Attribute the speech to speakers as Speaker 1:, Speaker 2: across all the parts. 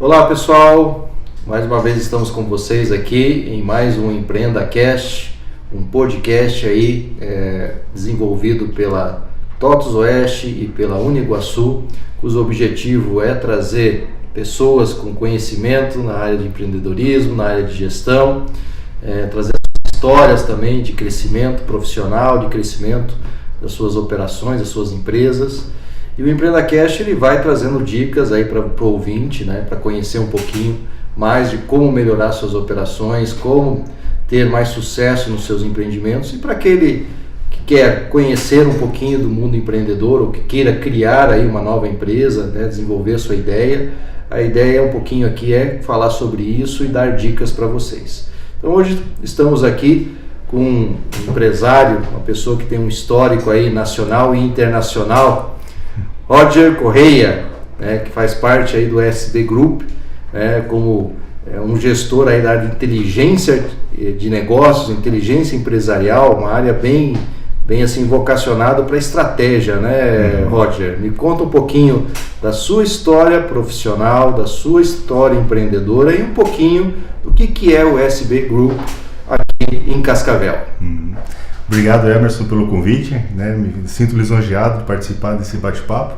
Speaker 1: Olá pessoal, mais uma vez estamos com vocês aqui em mais um EmpreendaCast, um podcast aí desenvolvido pela TOTVS Oeste e pela Uniguaçu, cujo objetivo é trazer pessoas com conhecimento na área de empreendedorismo, na área de gestão, trazer histórias também de crescimento profissional, de crescimento das suas operações, das suas empresas. E o EmpreendaCast ele vai trazendo dicas aí para o ouvinte, né, para conhecer um pouquinho mais de como melhorar suas operações, como ter mais sucesso nos seus empreendimentos, e para aquele que quer conhecer um pouquinho do mundo empreendedor ou que queira criar aí uma nova empresa, né, desenvolver a sua ideia. A ideia um pouquinho aqui é falar sobre isso e dar dicas para vocês. Então hoje estamos aqui com um empresário, uma pessoa que tem um histórico aí nacional e internacional, Roger Correia, né, que faz parte aí do SB Group, como um gestor aí da área de inteligência de negócios, inteligência empresarial, uma área bem assim vocacionada para estratégia, né, Roger? Me conta um pouquinho da sua história profissional, da sua história empreendedora e um pouquinho do que é o SB Group aqui em Cascavel.
Speaker 2: Obrigado, Emerson, pelo convite, né? Me sinto lisonjeado de participar desse bate-papo.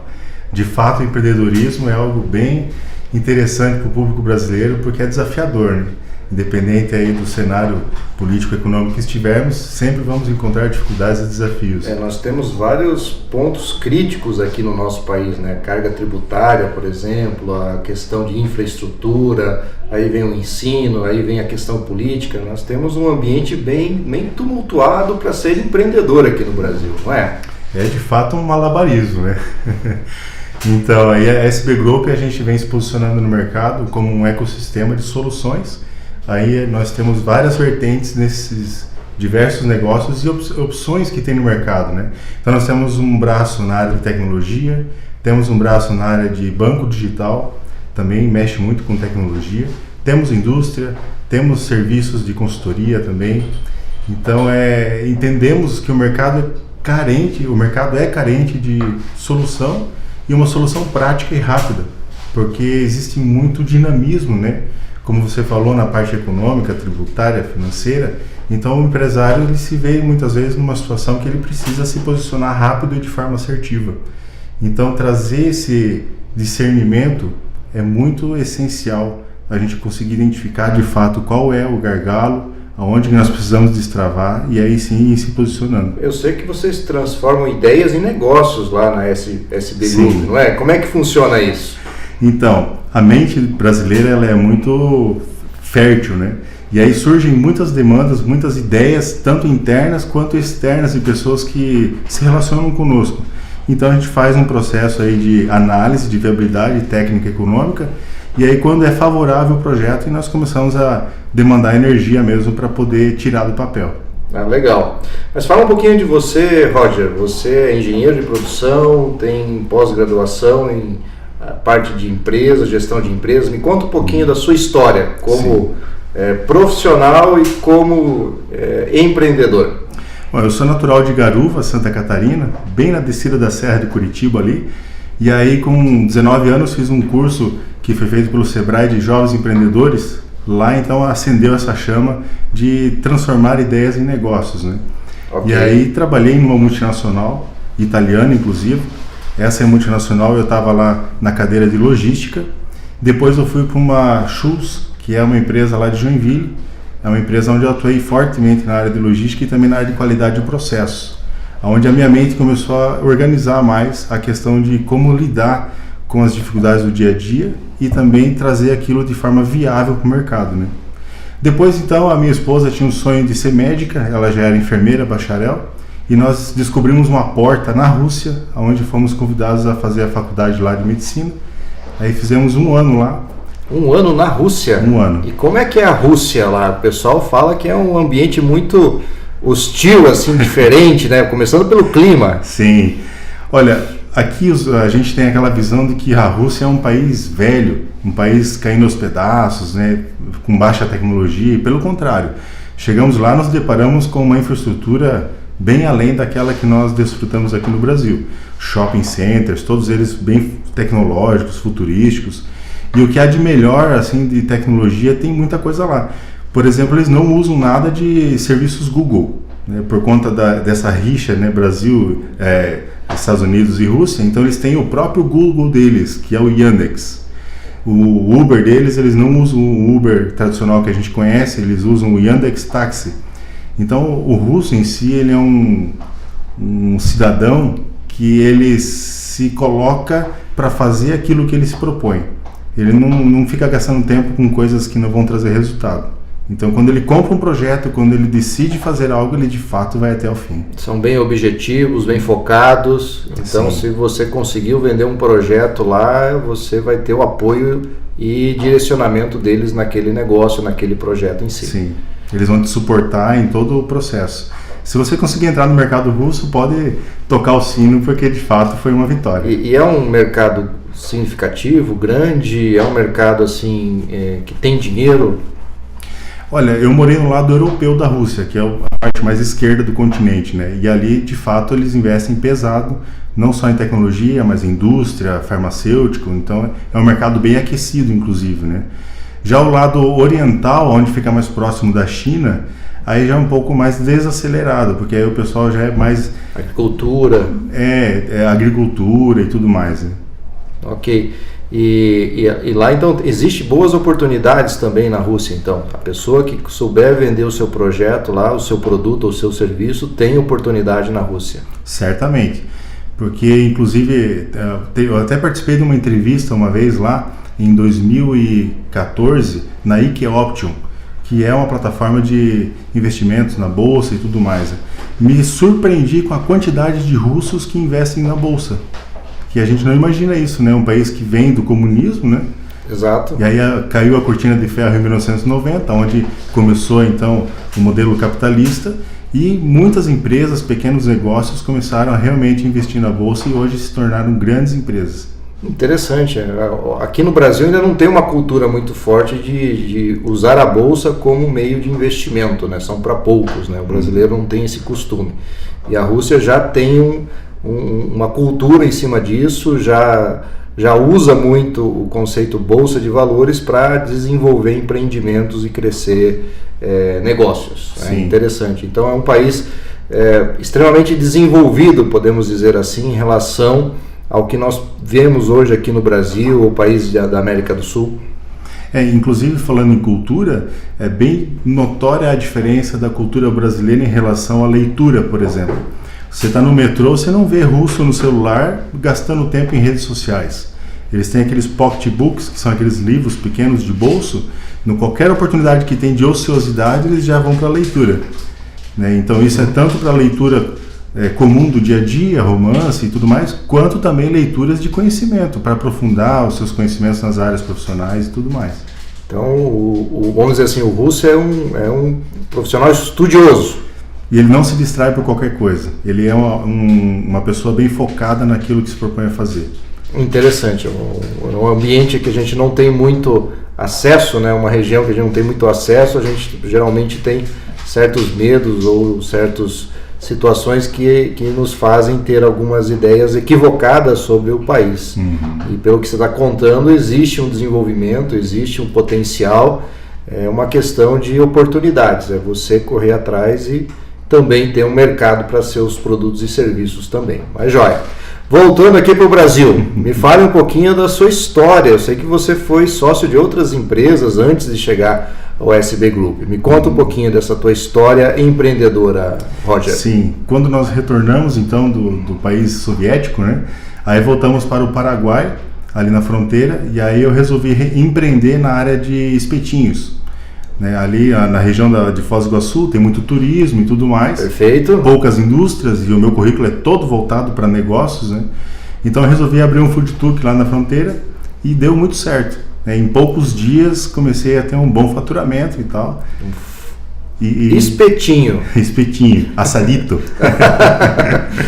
Speaker 2: De fato, o empreendedorismo é algo bem interessante para o público brasileiro, porque é desafiador, né? Independente aí do cenário político-econômico que estivermos, sempre vamos encontrar dificuldades e desafios.
Speaker 1: Nós temos vários pontos críticos aqui no nosso país, né? Carga tributária, por exemplo, a questão de infraestrutura, aí vem o ensino, aí vem a questão política. Nós temos um ambiente bem tumultuado para ser empreendedor aqui no Brasil, não é?
Speaker 2: É de fato um malabarismo, né? Então, aí a SB Group, a gente vem se posicionando no mercado como um ecossistema de soluções. Aí nós temos várias vertentes nesses diversos negócios e opções que tem no mercado, né? Então nós temos um braço na área de tecnologia, temos um braço na área de banco digital, também mexe muito com tecnologia, temos indústria, temos serviços de consultoria também. Então entendemos que o mercado é carente de solução, e uma solução prática e rápida, porque existe muito dinamismo, né? Como você falou, na parte econômica, tributária, financeira. Então o empresário ele se vê muitas vezes numa situação que ele precisa se posicionar rápido e de forma assertiva. Então trazer esse discernimento é muito essencial, a gente conseguir identificar de fato qual é o gargalo, aonde nós precisamos destravar e aí sim ir se posicionando.
Speaker 1: Eu sei que vocês transformam ideias em negócios lá na SB Group, não é? Como é que funciona isso?
Speaker 2: Então, a mente brasileira ela é muito fértil, né? E aí surgem muitas demandas, muitas ideias, tanto internas quanto externas, de pessoas que se relacionam conosco. Então a gente faz um processo aí de análise de viabilidade técnica e econômica, e aí quando é favorável o projeto, nós começamos a demandar energia mesmo para poder tirar do papel.
Speaker 1: Ah, legal. Mas fala um pouquinho de você, Roger. Você é engenheiro de produção, tem pós-graduação em parte de empresas, gestão de empresas. Me conta um pouquinho da sua história como profissional e como empreendedor.
Speaker 2: Bom, eu sou natural de Garuva, Santa Catarina, bem na descida da Serra de Curitiba ali. E aí com 19 anos fiz um curso que foi feito pelo Sebrae de Jovens Empreendedores. Lá então acendeu essa chama de transformar ideias em negócios, né? Okay. E aí trabalhei numa multinacional, italiana inclusive. Essa é multinacional, eu estava lá na cadeira de logística. Depois eu fui para uma Schultz, que é uma empresa lá de Joinville. É uma empresa onde eu atuei fortemente na área de logística e também na área de qualidade de processos, onde a minha mente começou a organizar mais a questão de como lidar com as dificuldades do dia a dia e também trazer aquilo de forma viável para o mercado, né? Depois então a minha esposa tinha um sonho de ser médica, ela já era enfermeira, bacharel, e nós descobrimos uma porta na Rússia, onde fomos convidados a fazer a faculdade lá de medicina. Aí fizemos um ano lá.
Speaker 1: Um ano na Rússia?
Speaker 2: Um ano.
Speaker 1: E como é que é a Rússia lá? O pessoal fala que é um ambiente muito hostil, assim, diferente, né? Começando pelo clima.
Speaker 2: Sim. Olha, aqui a gente tem aquela visão de que a Rússia é um país velho, um país caindo aos pedaços, né? Com baixa tecnologia. E pelo contrário, chegamos lá, nos deparamos com uma infraestrutura bem além daquela que nós desfrutamos aqui no Brasil. Shopping centers, todos eles bem tecnológicos, futurísticos. E o que há de melhor, assim, de tecnologia, tem muita coisa lá. Por exemplo, eles não usam nada de serviços Google, né, por conta dessa rixa, né, Brasil, Estados Unidos e Rússia. Então eles têm o próprio Google deles, que é o Yandex. O Uber deles, eles não usam o Uber tradicional que a gente conhece, eles usam o Yandex Taxi. Então o russo em si, ele é um cidadão que ele se coloca para fazer aquilo que ele se propõe. Ele não fica gastando tempo com coisas que não vão trazer resultado. Então, quando ele compra um projeto, quando ele decide fazer algo, ele de fato vai até o fim.
Speaker 1: São bem objetivos, bem focados. Então, se você conseguiu vender um projeto lá, você vai ter o apoio e direcionamento deles naquele negócio, naquele projeto em si.
Speaker 2: Sim, eles vão te suportar em todo o processo. Se você conseguir entrar no mercado russo, pode tocar o sino, porque de fato foi uma vitória.
Speaker 1: E é um mercado significativo, grande? É um mercado assim que tem dinheiro?
Speaker 2: Olha, eu morei no lado europeu da Rússia, que é a parte mais esquerda do continente, né? E ali, de fato, eles investem pesado, não só em tecnologia, mas em indústria, farmacêutico. Então, é um mercado bem aquecido, inclusive, né? Já o lado oriental, onde fica mais próximo da China, aí já é um pouco mais desacelerado, porque aí o pessoal já é mais...
Speaker 1: Agricultura.
Speaker 2: Agricultura e tudo mais, né?
Speaker 1: Ok. E lá, então, existe boas oportunidades também na Rússia, então. A pessoa que souber vender o seu projeto lá, o seu produto ou o seu serviço, tem oportunidade na Rússia.
Speaker 2: Certamente. Porque, inclusive, eu até participei de uma entrevista uma vez lá, em 2014, na IKE Option, que é uma plataforma de investimentos na bolsa e tudo mais. Me surpreendi com a quantidade de russos que investem na bolsa. Que a gente não imagina isso, né? Um país que vem do comunismo, né?
Speaker 1: Exato.
Speaker 2: E aí caiu a cortina de ferro em 1990, onde começou então o modelo capitalista, e muitas empresas, pequenos negócios começaram a realmente investir na bolsa e hoje se tornaram grandes empresas.
Speaker 1: Interessante. Aqui no Brasil ainda não tem uma cultura muito forte de usar a bolsa como meio de investimento, né? São para poucos, né? O brasileiro não tem esse costume. E a Rússia já tem uma cultura em cima disso, já usa muito o conceito bolsa de valores para desenvolver empreendimentos e crescer negócios. É interessante. Então é um país extremamente desenvolvido, podemos dizer assim, em relação ao que nós vemos hoje aqui no Brasil, ou países da América do Sul.
Speaker 2: Inclusive, falando em cultura, é bem notória a diferença da cultura brasileira em relação à leitura, por exemplo. Você está no metrô, você não vê russo no celular gastando tempo em redes sociais. Eles têm aqueles pocketbooks, que são aqueles livros pequenos de bolso. Em qualquer oportunidade que tem de ociosidade, eles já vão para a leitura, né? Então isso é tanto para a leitura comum do dia a dia, romance e tudo mais, quanto também leituras de conhecimento, para aprofundar os seus conhecimentos nas áreas profissionais e tudo mais.
Speaker 1: Então, vamos dizer assim, o russo é um profissional estudioso.
Speaker 2: E ele não se distrai por qualquer coisa. Ele é uma pessoa bem focada naquilo que se propõe a fazer.
Speaker 1: Interessante. Um ambiente que a gente não tem muito acesso, né? Uma região que a gente não tem muito acesso, a gente geralmente tem certos medos ou certas situações que nos fazem ter algumas ideias equivocadas sobre o país. E pelo que você está contando, existe um desenvolvimento, existe um potencial, é uma questão de oportunidades. É você correr atrás e também ter um mercado para seus produtos e serviços também. Mas joia. Voltando aqui para o Brasil, me fale um pouquinho da sua história. Eu sei que você foi sócio de outras empresas antes de chegar ao SB Group. Me conta um pouquinho dessa tua história empreendedora, Roger.
Speaker 2: Sim, quando nós retornamos então do país soviético, né, aí voltamos para o Paraguai, ali na fronteira, e aí eu resolvi empreender na área de espetinhos. Né, ali na região de Foz do Iguaçu tem muito turismo e tudo mais.
Speaker 1: Perfeito.
Speaker 2: Poucas indústrias, e o meu currículo é todo voltado para negócios, né? Então eu resolvi abrir um food truck lá na fronteira e deu muito certo. Em poucos dias comecei a ter um bom faturamento e tal.
Speaker 1: Espetinho.
Speaker 2: Espetinho, assadito.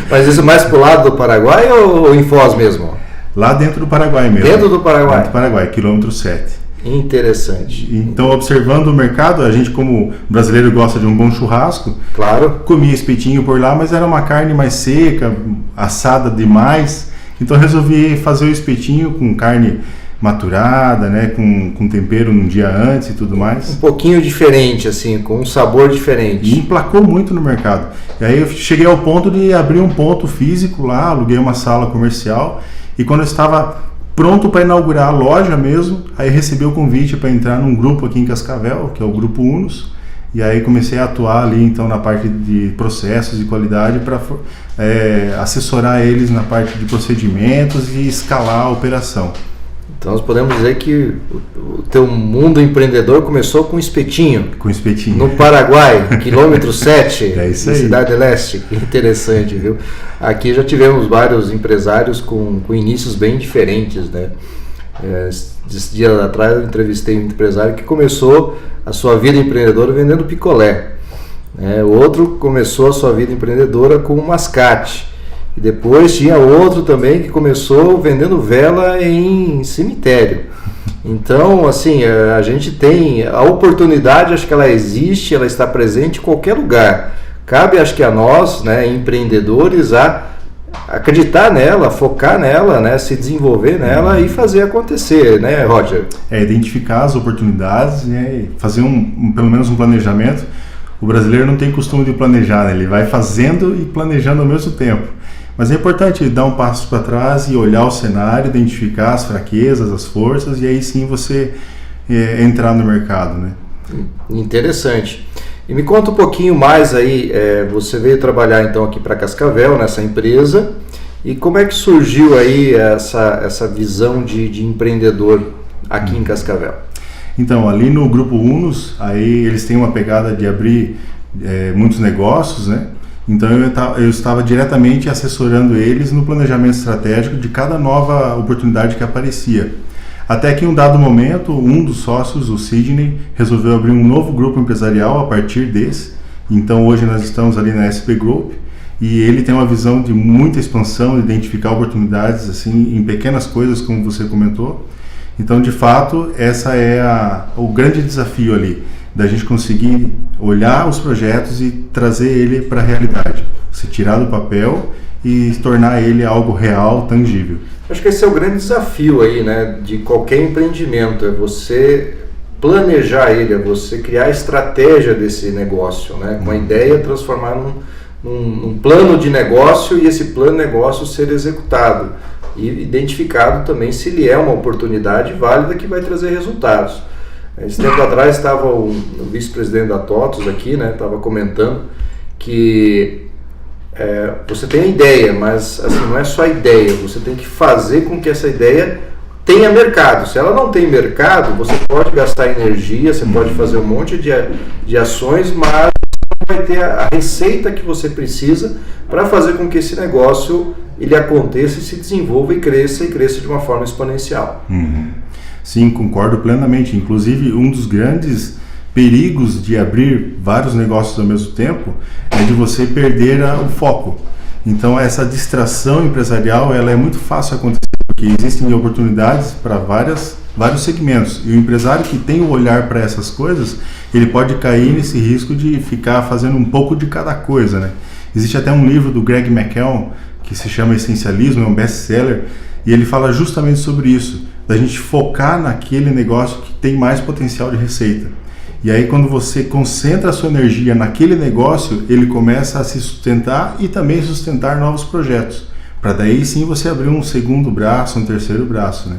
Speaker 1: Mas isso mais pro lado do Paraguai ou em Foz mesmo?
Speaker 2: Lá dentro do Paraguai mesmo.
Speaker 1: Dentro do Paraguai?
Speaker 2: Dentro do Paraguai, quilômetro 7.
Speaker 1: Interessante.
Speaker 2: Então, observando o mercado, a gente como brasileiro gosta de um bom churrasco.
Speaker 1: Claro.
Speaker 2: Comia espetinho por lá, mas era uma carne mais seca, assada demais. Então resolvi fazer o espetinho com carne maturada, né, com tempero um dia antes e tudo mais.
Speaker 1: Um pouquinho diferente, assim, com um sabor diferente.
Speaker 2: E emplacou muito no mercado. E aí eu cheguei ao ponto de abrir um ponto físico lá, aluguei uma sala comercial, e quando eu estava pronto para inaugurar a loja mesmo, aí recebi o convite para entrar num grupo aqui em Cascavel, que é o Grupo Unos, e aí comecei a atuar ali então na parte de processos e qualidade para assessorar eles na parte de procedimentos e escalar a operação.
Speaker 1: Então nós podemos dizer que o teu mundo empreendedor começou com espetinho.
Speaker 2: Com espetinho.
Speaker 1: No Paraguai, quilômetro 7,
Speaker 2: é isso aí.
Speaker 1: Cidade Leste. Que interessante, viu? Aqui já tivemos vários empresários com inícios bem diferentes, né? Esses dias atrás eu entrevistei um empresário que começou a sua vida empreendedora vendendo picolé. O outro começou a sua vida empreendedora com mascate. E depois tinha outro também que começou vendendo vela em cemitério. Então, assim, a gente tem a oportunidade, acho que ela existe, ela está presente em qualquer lugar. Cabe, acho que a nós, né, empreendedores, a acreditar nela, focar nela, né, se desenvolver nela e fazer acontecer, né, Roger?
Speaker 2: Identificar as oportunidades, né, fazer pelo menos um planejamento. O brasileiro não tem costume de planejar, né? Ele vai fazendo e planejando ao mesmo tempo. Mas é importante dar um passo para trás e olhar o cenário, identificar as fraquezas, as forças, e aí sim você entrar no mercado, né?
Speaker 1: Interessante. E me conta um pouquinho mais aí, você veio trabalhar então aqui para Cascavel, nessa empresa, e como é que surgiu aí essa visão de empreendedor aqui em Cascavel?
Speaker 2: Então, ali no Grupo Unos, aí eles têm uma pegada de abrir muitos negócios, né? Então eu estava diretamente assessorando eles no planejamento estratégico de cada nova oportunidade que aparecia. Até que em um dado momento, um dos sócios, o Sidney, resolveu abrir um novo grupo empresarial a partir desse. Então hoje nós estamos ali na SP Group e ele tem uma visão de muita expansão, identificar oportunidades assim em pequenas coisas, como você comentou. Então, de fato, essa é o grande desafio ali, da gente conseguir olhar os projetos e trazer ele para a realidade, se tirar do papel e tornar ele algo real, tangível.
Speaker 1: Acho que esse é o grande desafio aí, né, de qualquer empreendimento, é você planejar ele, é você criar a estratégia desse negócio, né, com a ideia de transformar num plano de negócio e esse plano de negócio ser executado e identificado também se ele é uma oportunidade válida que vai trazer resultados. Esse tempo atrás estava o vice-presidente da TOTUS aqui, né, estava comentando que você tem a ideia, mas assim, não é só a ideia, você tem que fazer com que essa ideia tenha mercado. Se ela não tem mercado, você pode gastar energia, você pode fazer um monte de ações, mas não vai ter a receita que você precisa para fazer com que esse negócio ele aconteça e se desenvolva e cresça de uma forma exponencial.
Speaker 2: Uhum. Sim, concordo plenamente. Inclusive, um dos grandes perigos de abrir vários negócios ao mesmo tempo é de você perder o foco. Então, essa distração empresarial ela é muito fácil acontecer, porque existem oportunidades para vários segmentos. E o empresário que tem o olhar para essas coisas, ele pode cair nesse risco de ficar fazendo um pouco de cada coisa, né? Existe até um livro do Greg McKeown que se chama Essencialismo, é um best-seller, e ele fala justamente sobre isso, da gente focar naquele negócio que tem mais potencial de receita. E aí quando você concentra a sua energia naquele negócio, ele começa a se sustentar e também sustentar novos projetos, para daí sim você abrir um segundo braço, um terceiro braço, né?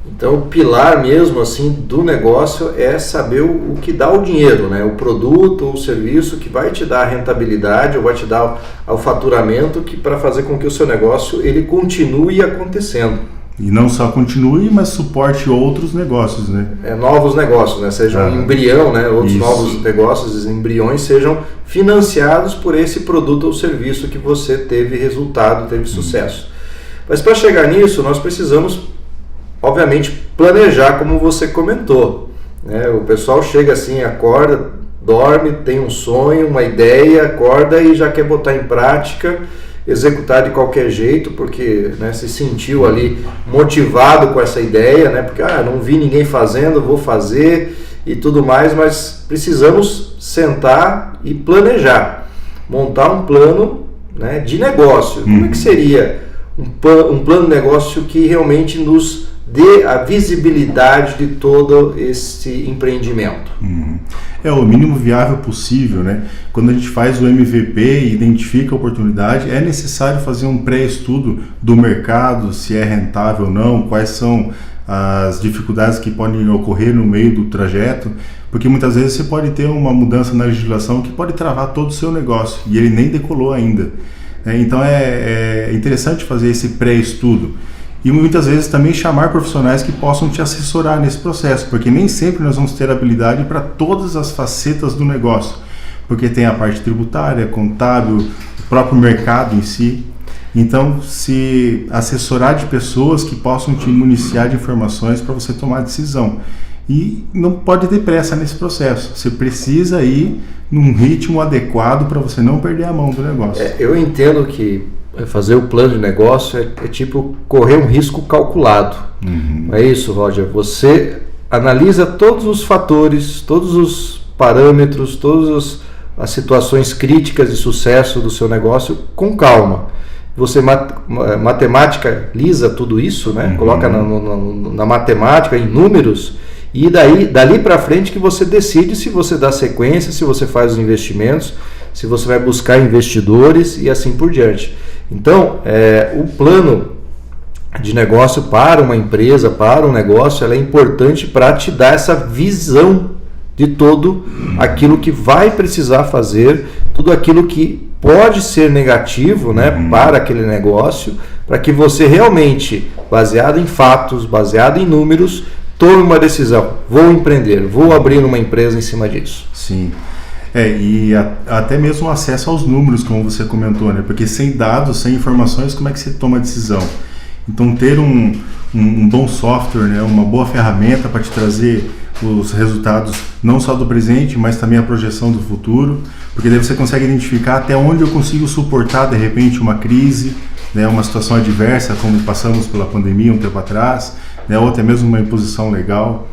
Speaker 1: Então o pilar mesmo assim do negócio é saber o que dá o dinheiro, né? O produto ou o serviço que vai te dar a rentabilidade ou vai te dar o faturamento que para fazer com que o seu negócio ele continue acontecendo.
Speaker 2: E não só continue, mas suporte outros negócios, né?
Speaker 1: Novos negócios, né? Seja um embrião, né? Outros isso. Novos negócios, embriões sejam financiados por esse produto ou serviço que você teve resultado, teve sucesso. Mas para chegar nisso, nós precisamos obviamente planejar, como você comentou, né? O pessoal chega assim, acorda, dorme, tem um sonho, uma ideia, acorda e já quer botar em prática, executar de qualquer jeito, porque né, se sentiu ali motivado com essa ideia, né? Porque não vi ninguém fazendo, vou fazer e tudo mais, mas precisamos sentar e planejar, montar um plano, né, de negócio. Como é que seria um plano de negócio que realmente nos dê a visibilidade de todo esse empreendimento?
Speaker 2: É o mínimo viável possível, né? Quando a gente faz o MVP e identifica a oportunidade, é necessário fazer um pré-estudo do mercado, se é rentável ou não, quais são as dificuldades que podem ocorrer no meio do trajeto, porque muitas vezes você pode ter uma mudança na legislação que pode travar todo o seu negócio e ele nem decolou ainda. Então é interessante fazer esse pré-estudo e muitas vezes também chamar profissionais que possam te assessorar nesse processo, porque nem sempre nós vamos ter habilidade para todas as facetas do negócio, porque tem a parte tributária, contábil, o próprio mercado em si. Então, se assessorar de pessoas que possam te municiar de informações para você tomar decisão. E não pode ter pressa nesse processo. Você precisa ir num ritmo adequado para você não perder a mão do negócio.
Speaker 1: Eu entendo que fazer o plano de negócio é tipo correr um risco calculado. É isso, Roger? Você analisa todos os fatores, todos os parâmetros, todas as situações críticas de sucesso do seu negócio com calma. Você matemática-lisa tudo isso, né? Coloca na matemática, em números, e dali para frente que você decide se você dá sequência, se você faz os investimentos, se você vai buscar investidores e assim por diante. Então, o plano de negócio para uma empresa, para um negócio, ela é importante para te dar essa visão de tudo aquilo que vai precisar fazer, tudo aquilo que pode ser negativo, né, para aquele negócio, para que você realmente, baseado em fatos, baseado em números, tome uma decisão. Vou empreender, vou abrir uma empresa em cima disso.
Speaker 2: Sim. E até mesmo acesso aos números, como você comentou, né? Porque sem dados, sem informações, como é que você toma a decisão? Então, ter um bom software, né? Uma boa ferramenta para te trazer os resultados, não só do presente, mas também a projeção do futuro, porque daí você consegue identificar até onde eu consigo suportar, de repente, uma crise, né? Uma situação adversa, como passamos pela pandemia um tempo atrás, né? Ou até mesmo uma imposição legal.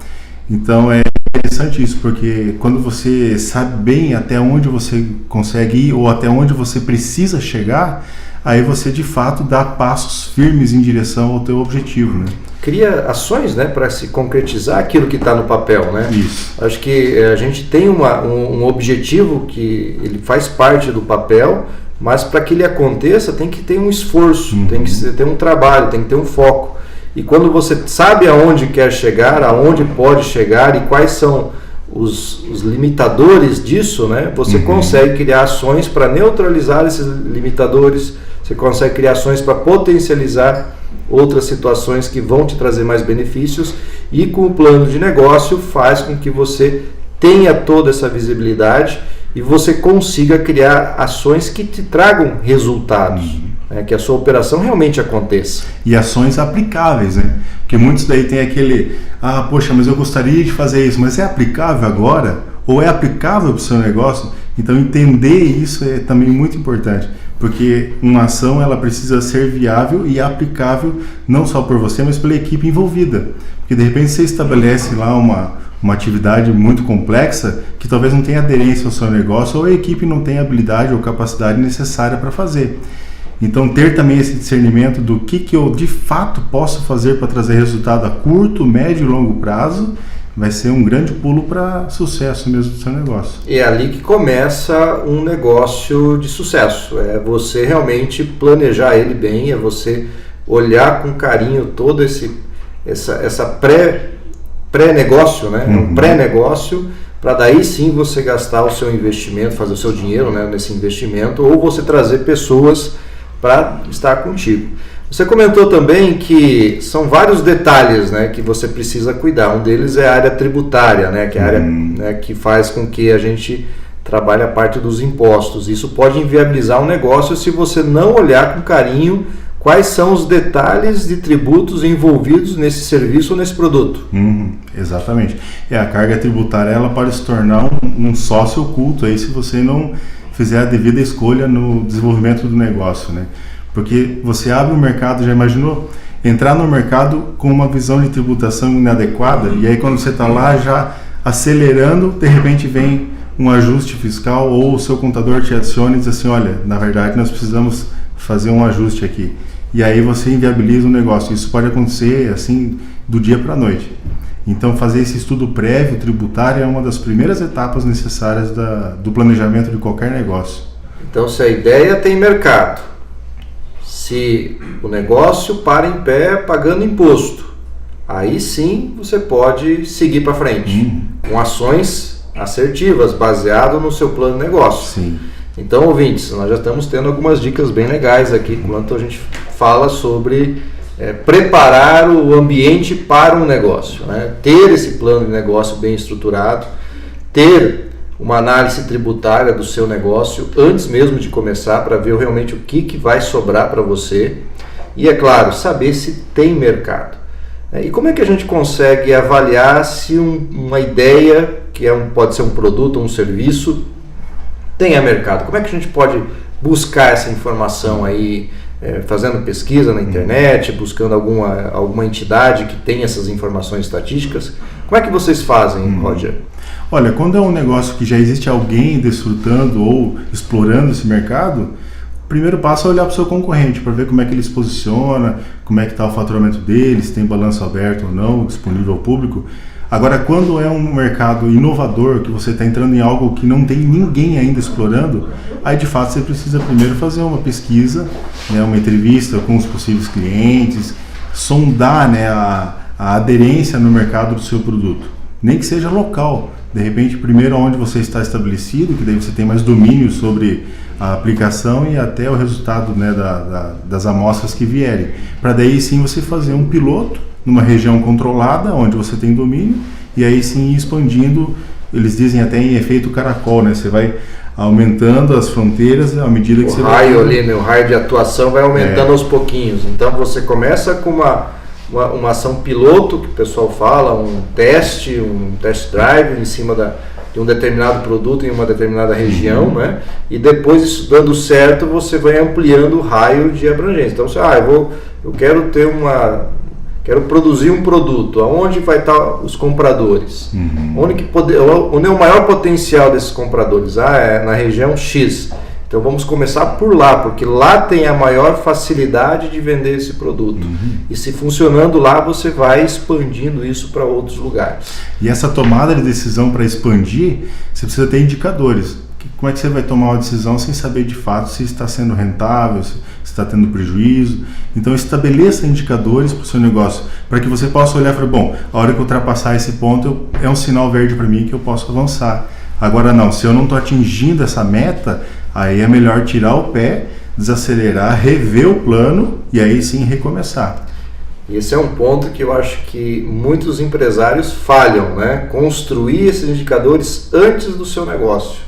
Speaker 2: Então, é interessante isso, porque quando você sabe bem até onde você consegue ir ou até onde você precisa chegar, aí você de fato dá passos firmes em direção ao teu objetivo, né?
Speaker 1: Cria ações, né, para se concretizar aquilo que está no papel, né?
Speaker 2: Isso.
Speaker 1: Acho que a gente tem um objetivo que ele faz parte do papel, mas para que ele aconteça tem que ter um esforço, tem que ter um trabalho, tem que ter um foco. E quando você sabe aonde quer chegar, aonde pode chegar e quais são os limitadores disso, né? Você consegue criar ações para neutralizar esses limitadores, você consegue criar ações para potencializar outras situações que vão te trazer mais benefícios, e com o plano de negócio faz com que você tenha toda essa visibilidade e você consiga criar ações que te tragam resultados. Que a sua operação realmente aconteça.
Speaker 2: E ações aplicáveis, né? Porque muitos daí tem aquele, poxa, mas eu gostaria de fazer isso, mas é aplicável agora? Ou é aplicável para o seu negócio? Então entender isso é também muito importante, porque uma ação ela precisa ser viável e aplicável não só por você, mas pela equipe envolvida. Porque de repente você estabelece lá uma atividade muito complexa que talvez não tenha aderência ao seu negócio, ou a equipe não tenha habilidade ou capacidade necessária para fazer. Então, ter também esse discernimento do que eu de fato posso fazer para trazer resultado a curto, médio e longo prazo vai ser um grande pulo para sucesso mesmo do seu negócio.
Speaker 1: E é ali que começa um negócio de sucesso. É você realmente planejar ele bem, é você olhar com carinho todo essa pré-negócio, né? Um pré-negócio, para daí sim você gastar o seu investimento, fazer o seu dinheiro, né, nesse investimento, ou você trazer pessoas para estar contigo. Você comentou também que são vários detalhes, né, que você precisa cuidar. Um deles é a área tributária, né, que é a área, né, que faz com que a gente trabalhe a parte dos impostos. Isso pode inviabilizar um negócio se você não olhar com carinho quais são os detalhes de tributos envolvidos nesse serviço ou nesse produto.
Speaker 2: Exatamente. A carga tributária ela pode se tornar um sócio oculto aí se você não fizer a devida escolha no desenvolvimento do negócio, né? Porque você abre o mercado, já imaginou? Entrar no mercado com uma visão de tributação inadequada, e aí quando você está lá já acelerando, de repente vem um ajuste fiscal ou o seu contador te adiciona e diz assim, olha, na verdade nós precisamos fazer um ajuste aqui. e aí você inviabiliza o negócio. Isso pode acontecer assim do dia para a noite. Então fazer esse estudo prévio tributário é uma das primeiras etapas necessárias do planejamento de qualquer negócio.
Speaker 1: Então se a ideia tem mercado, se o negócio para em pé pagando imposto, aí sim você pode seguir para frente com ações assertivas, baseado no seu plano de negócio.
Speaker 2: Sim.
Speaker 1: Então, ouvintes, nós já estamos tendo algumas dicas bem legais aqui enquanto a gente fala sobre preparar o ambiente para um negócio, né? Ter esse plano de negócio bem estruturado, ter uma análise tributária do seu negócio antes mesmo de começar, para ver realmente o que vai sobrar para você e, é claro, saber se tem mercado. E como é que a gente consegue avaliar se uma ideia, que pode ser um produto ou um serviço, tenha mercado? Como é que a gente pode buscar essa informação aí, fazendo pesquisa na internet, buscando alguma entidade que tenha essas informações estatísticas? Como é que vocês fazem, Roger?
Speaker 2: Olha, quando é um negócio que já existe alguém desfrutando ou explorando esse mercado, o primeiro passo é olhar para o seu concorrente, para ver como é que ele se posiciona, como é que está o faturamento dele, se tem balanço aberto ou não, disponível ao público. Agora, quando é um mercado inovador, que você está entrando em algo que não tem ninguém ainda explorando, aí de fato você precisa primeiro fazer uma pesquisa, né, uma entrevista com os possíveis clientes, sondar, né, a aderência no mercado do seu produto, nem que seja local. De repente, primeiro onde você está estabelecido, que daí você tem mais domínio sobre a aplicação e até o resultado, né, das amostras que vierem. Para daí sim você fazer um piloto numa região controlada, onde você tem domínio, e aí sim expandindo, eles dizem até em efeito caracol, né? Você vai aumentando as fronteiras à medida que você vai...
Speaker 1: O raio de atuação vai aumentando aos pouquinhos. Então você começa com uma ação piloto, que o pessoal fala, um test drive em cima de um determinado produto em uma determinada região, né? E depois, isso dando certo, você vai ampliando o raio de abrangência. Então, eu quero produzir um produto. Aonde vai estar os compradores? Onde é o maior potencial desses compradores? É na região X. Então vamos começar por lá, porque lá tem a maior facilidade de vender esse produto. E se funcionando lá, você vai expandindo isso para outros lugares.
Speaker 2: E essa tomada de decisão para expandir, você precisa ter indicadores. Como é que você vai tomar uma decisão sem saber de fato se está sendo rentável, se está tendo prejuízo? Então estabeleça indicadores para o seu negócio, para que você possa olhar e falar, bom, a hora que eu ultrapassar esse ponto é um sinal verde para mim que eu posso avançar. Agora não, se eu não estou atingindo essa meta, aí é melhor tirar o pé, desacelerar, rever o plano e aí sim recomeçar.
Speaker 1: Esse é um ponto que eu acho que muitos empresários falham, né? Construir esses indicadores antes do seu negócio.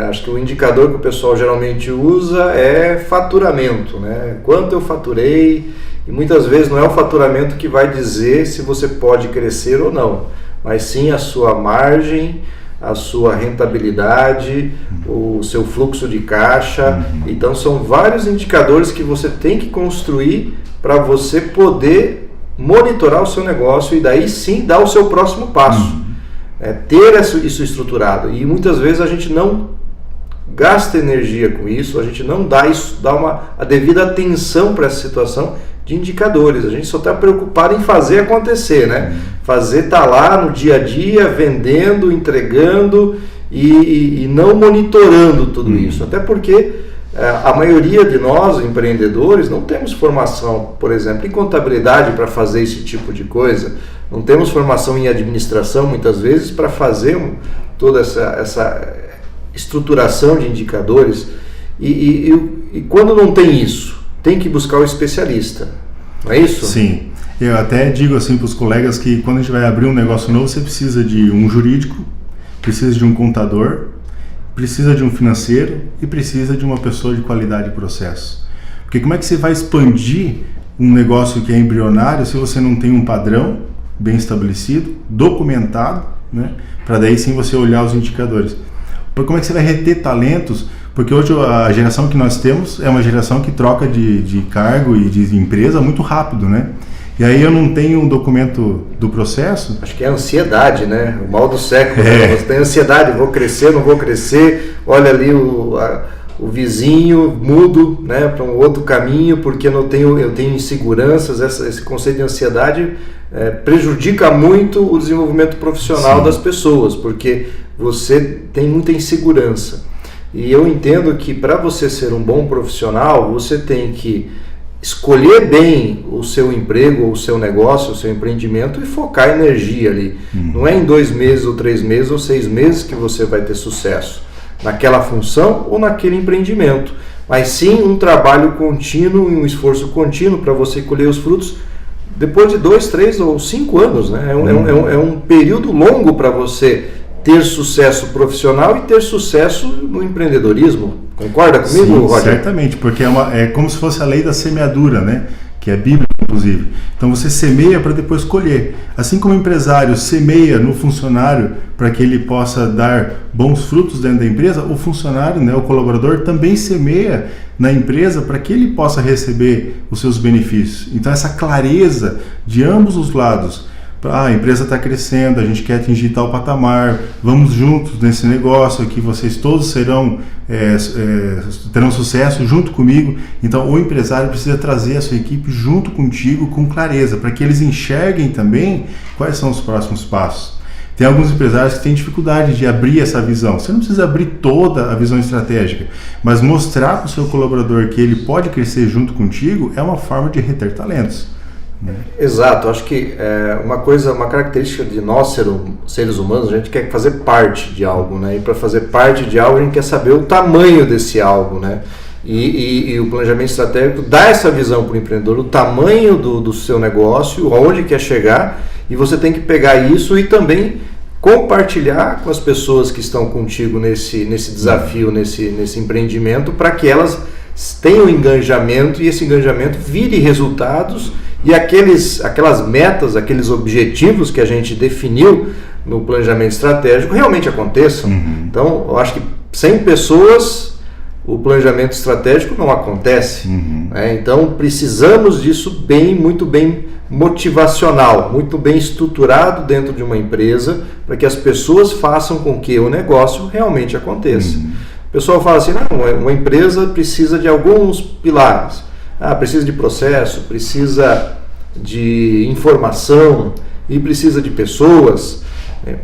Speaker 1: Acho que o indicador que o pessoal geralmente usa é faturamento, né? Quanto eu faturei, e muitas vezes não é o faturamento que vai dizer se você pode crescer ou não, mas sim a sua margem, a sua rentabilidade, o seu fluxo de caixa. Então são vários indicadores que você tem que construir para você poder monitorar o seu negócio e daí sim dar o seu próximo passo. Ter isso estruturado. E muitas vezes a gente não gasta energia com isso, a gente não dá a devida atenção para essa situação de indicadores. A gente só está preocupado em fazer acontecer, né? Fazer tá lá no dia a dia, vendendo, entregando e não monitorando tudo isso. Até porque a maioria de nós, empreendedores, não temos formação, por exemplo, em contabilidade para fazer esse tipo de coisa. Não temos formação em administração, muitas vezes, para fazer toda essa estruturação de indicadores. E quando não tem isso, tem que buscar o especialista, não é isso?
Speaker 2: Sim. Eu até digo assim para os colegas que quando a gente vai abrir um negócio novo, você precisa de um jurídico, precisa de um contador, precisa de um financeiro e precisa de uma pessoa de qualidade de processo. Porque como é que você vai expandir um negócio que é embrionário se você não tem um padrão bem estabelecido, documentado, né? Para daí sim você olhar os indicadores. Como é que você vai reter talentos? Porque hoje a geração que nós temos é uma geração que troca de cargo e de empresa muito rápido, né? E aí eu não tenho um documento do processo.
Speaker 1: Acho que é a ansiedade, né? O mal do século. Né? Você tem ansiedade, vou crescer, não vou crescer. Olha ali o vizinho, mudo, né, para um outro caminho porque eu tenho inseguranças. Esse conceito de ansiedade prejudica muito o desenvolvimento profissional das pessoas, porque você tem muita insegurança. E eu entendo que para você ser um bom profissional, você tem que escolher bem o seu emprego, ou o seu negócio, o seu empreendimento e focar energia ali. Não é em 2 meses, ou 3 meses, ou 6 meses que você vai ter sucesso naquela função ou naquele empreendimento, mas sim um trabalho contínuo e um esforço contínuo para você colher os frutos depois de 2, 3 ou 5 anos, né? É um período longo para você ter sucesso profissional e ter sucesso no empreendedorismo. Concorda comigo,
Speaker 2: Sim,
Speaker 1: Roger?
Speaker 2: Certamente, porque é como se fosse a lei da semeadura, né? Que é bíblica, inclusive. Então você semeia para depois colher. Assim como o empresário semeia no funcionário para que ele possa dar bons frutos dentro da empresa, o funcionário, né, o colaborador, também semeia na empresa para que ele possa receber os seus benefícios. Então essa clareza de ambos os lados. A empresa está crescendo, a gente quer atingir tal patamar, vamos juntos nesse negócio aqui, vocês todos terão sucesso junto comigo. Então o empresário precisa trazer a sua equipe junto contigo com clareza, para que eles enxerguem também quais são os próximos passos. Tem alguns empresários que têm dificuldade de abrir essa visão. Você não precisa abrir toda a visão estratégica, mas mostrar para o seu colaborador que ele pode crescer junto contigo é uma forma de reter talentos.
Speaker 1: Exato, acho que uma característica de nós seres humanos, a gente quer fazer parte de algo, né? E para fazer parte de algo a gente quer saber o tamanho desse algo, né? E o planejamento estratégico dá essa visão para o empreendedor, o tamanho do seu negócio, aonde quer chegar, e você tem que pegar isso e também compartilhar com as pessoas que estão contigo nesse desafio, nesse empreendimento, para que elas tenham engajamento e esse engajamento vire resultados. E aquelas metas, aqueles objetivos que a gente definiu no planejamento estratégico realmente aconteçam. Então, eu acho que sem pessoas o planejamento estratégico não acontece. Né? Então, precisamos disso muito bem motivacional, muito bem estruturado dentro de uma empresa para que as pessoas façam com que o negócio realmente aconteça. O pessoal fala assim, não, uma empresa precisa de alguns pilares. Precisa de processo, precisa de informação e precisa de pessoas.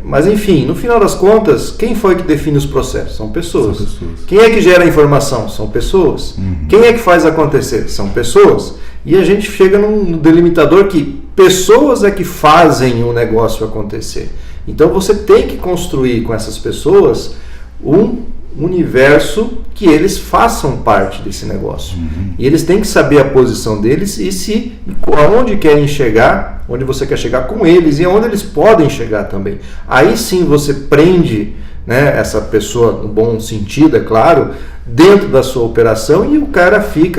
Speaker 1: Mas enfim, no final das contas, quem foi que define os processos? São pessoas. Quem é que gera a informação? São pessoas. Quem é que faz acontecer? São pessoas. E a gente chega num delimitador que pessoas é que fazem o negócio acontecer. Então você tem que construir com essas pessoas um universo que eles façam parte desse negócio. E eles têm que saber a posição deles e aonde querem chegar, onde você quer chegar com eles e aonde eles podem chegar também. Aí sim você prende, né, essa pessoa, no bom sentido, é claro, dentro da sua operação e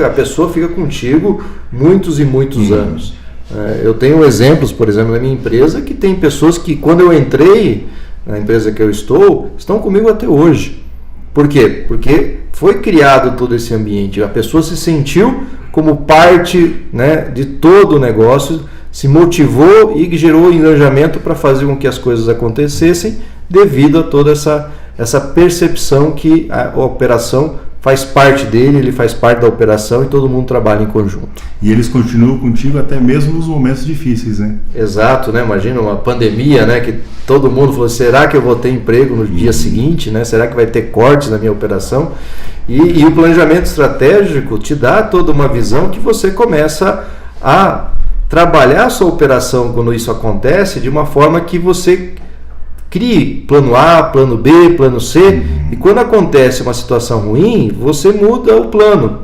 Speaker 1: a pessoa fica contigo muitos e muitos anos. Eu tenho exemplos, por exemplo, na minha empresa, que tem pessoas que quando eu entrei na empresa que eu estão comigo até hoje. Por quê? Porque foi criado todo esse ambiente, a pessoa se sentiu como parte, né, de todo o negócio, se motivou e gerou engajamento para fazer com que as coisas acontecessem devido a toda essa percepção que a operação faz parte dele, ele faz parte da operação e todo mundo trabalha em conjunto.
Speaker 2: E eles continuam contigo até mesmo nos momentos difíceis, né?
Speaker 1: Exato, né? Imagina uma pandemia, né? Que todo mundo falou, será que eu vou ter emprego no dia seguinte, né? Será que vai ter cortes na minha operação? E o planejamento estratégico te dá toda uma visão que você começa a trabalhar a sua operação quando isso acontece de uma forma que você crie plano A, plano B, plano C, e quando acontece uma situação ruim, você muda o plano.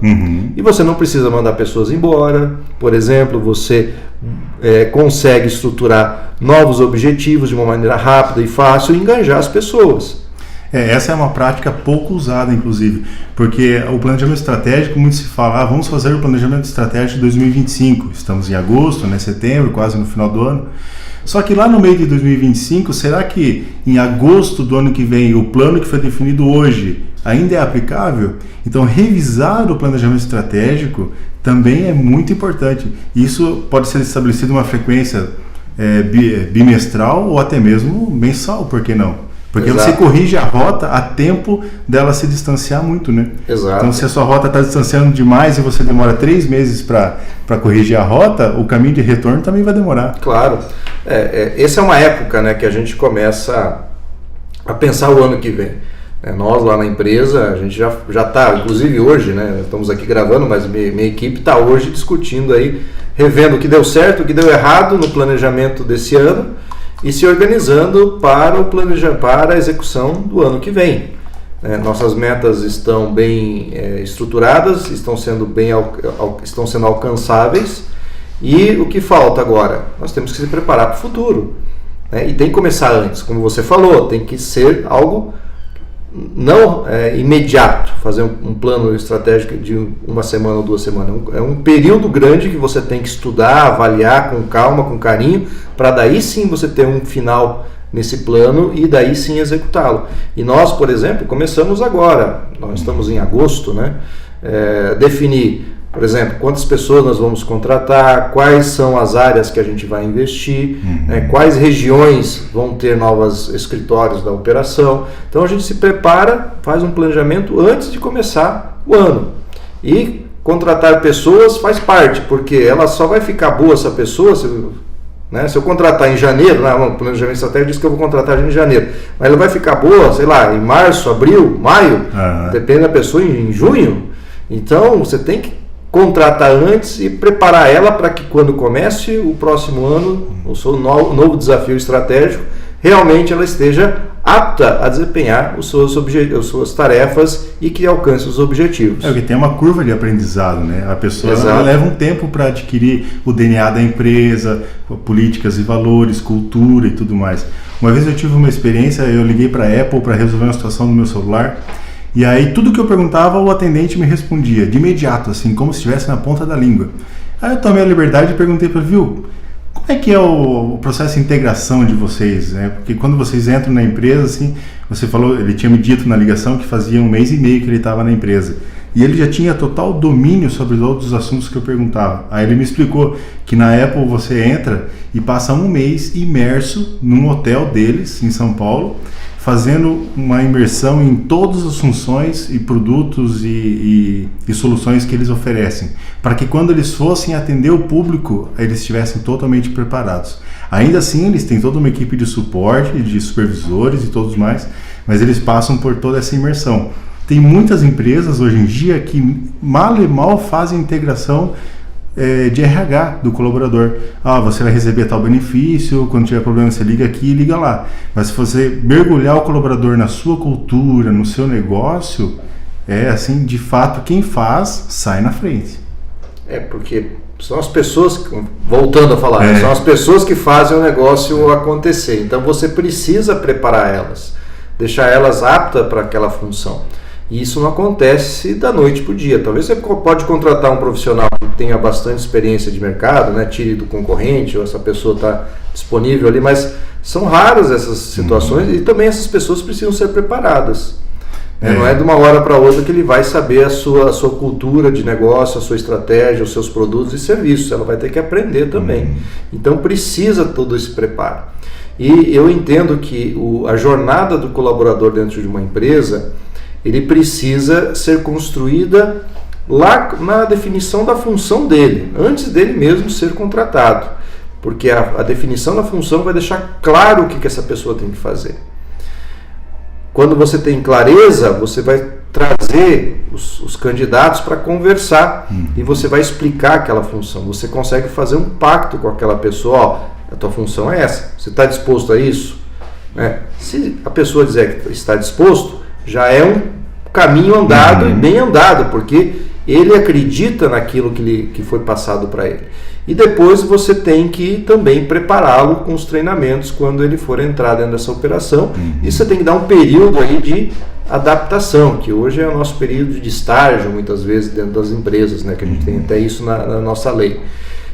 Speaker 1: E você não precisa mandar pessoas embora, por exemplo, você consegue estruturar novos objetivos de uma maneira rápida e fácil e engajar as pessoas.
Speaker 2: Essa é uma prática pouco usada, inclusive, porque o planejamento estratégico, muito se fala, vamos fazer o planejamento estratégico de 2025, estamos em agosto, né, setembro, quase no final do ano. Só que lá no meio de 2025, será que em agosto do ano que vem o plano que foi definido hoje ainda é aplicável? Então revisar o planejamento estratégico também é muito importante. Isso pode ser estabelecido uma frequência bimestral ou até mesmo mensal, por que não? Porque
Speaker 1: Exato.
Speaker 2: você corrige a rota a tempo dela se distanciar muito, né?
Speaker 1: Exato.
Speaker 2: Então, se a sua rota está distanciando demais e você demora 3 meses para corrigir a rota, o caminho de retorno também vai demorar.
Speaker 1: Claro. Essa é uma época, né, que a gente começa a pensar o ano que vem. Nós lá na empresa, a gente já está, inclusive hoje, né, estamos aqui gravando, mas minha equipe está hoje discutindo aí, revendo o que deu certo, o que deu errado no planejamento desse ano e se organizando para a execução do ano que vem. Nossas metas estão bem estruturadas, estão sendo alcançáveis, e o que falta agora? Nós temos que se preparar para o futuro, né? E tem que começar antes, como você falou, tem que ser algo não imediato, fazer um plano estratégico de 1 semana ou 2 semanas. É um período grande que você tem que estudar, avaliar com calma, com carinho, para daí sim você ter um final nesse plano e daí sim executá-lo. E nós, por exemplo, começamos agora, nós estamos em agosto, né? Definir, por exemplo, quantas pessoas nós vamos contratar, quais são as áreas que a gente vai investir, quais regiões vão ter novos escritórios da operação. Então a gente se prepara, faz um planejamento antes de começar o ano. E contratar pessoas faz parte, porque ela só vai ficar boa essa pessoa se eu contratar em janeiro, o planejamento estratégico diz que eu vou contratar em janeiro, mas ela vai ficar boa, sei lá, em março, abril, maio, depende da pessoa, em junho. Então você tem que contratar antes e preparar ela para que quando comece o próximo ano, o seu novo desafio estratégico, realmente ela esteja apta a desempenhar as suas tarefas e que alcance os objetivos.
Speaker 2: Porque tem uma curva de aprendizado, né? A pessoa
Speaker 1: ela
Speaker 2: leva um tempo para adquirir o DNA da empresa, políticas e valores, cultura e tudo mais. Uma vez eu tive uma experiência, eu liguei para a Apple para resolver uma situação no meu celular, e aí tudo que eu perguntava o atendente me respondia de imediato, assim, como se estivesse na ponta da língua. Aí eu tomei a liberdade e perguntei para ele, viu, como é que é o processo de integração de vocês, né? Porque quando vocês entram na empresa, assim, você falou, ele tinha me dito na ligação que fazia 1 mês e meio que ele estava na empresa. E ele já tinha total domínio sobre todos os assuntos que eu perguntava. Aí ele me explicou que na Apple você entra e passa 1 mês imerso num hotel deles, em São Paulo, fazendo uma imersão em todas as funções e produtos e soluções que eles oferecem, para que quando eles fossem atender o público, eles estivessem totalmente preparados. Ainda assim, eles têm toda uma equipe de suporte, de supervisores e todos mais, mas eles passam por toda essa imersão. Tem muitas empresas hoje em dia que mal e mal fazem integração de RH do colaborador. Você vai receber tal benefício, quando tiver problema você liga aqui e liga lá. Mas se você mergulhar o colaborador na sua cultura, no seu negócio, assim, de fato, quem faz, sai na frente.
Speaker 1: Porque são as pessoas, voltando a falar, são as pessoas que fazem o negócio acontecer. Então você precisa preparar elas, deixar elas aptas para aquela função. E isso não acontece da noite para o dia. Talvez você pode contratar um profissional que tenha bastante experiência de mercado, né? Tire do concorrente, ou essa pessoa está disponível ali, mas são raras essas situações e também essas pessoas precisam ser preparadas. Não é de uma hora para outra que ele vai saber a sua cultura de negócio, a sua estratégia, os seus produtos e serviços. Ela vai ter que aprender também. Então precisa todo esse preparo. E eu entendo que a jornada do colaborador dentro de uma empresa, ele precisa ser construída lá na definição da função dele, antes dele mesmo ser contratado, porque a definição da função vai deixar claro o que essa pessoa tem que fazer. Quando você tem clareza, você vai trazer os candidatos para conversar e você vai explicar aquela função. Você consegue fazer um pacto com aquela pessoa, a tua função é essa, você está disposto a isso? Se a pessoa dizer que está disposto, já é um caminho andado e bem andado, porque ele acredita naquilo que foi passado para ele. E depois você tem que também prepará-lo com os treinamentos quando ele for entrar dentro dessa operação. E você tem que dar um período aí de adaptação, que hoje é o nosso período de estágio, muitas vezes, dentro das empresas, né? Que a gente tem até isso na nossa lei.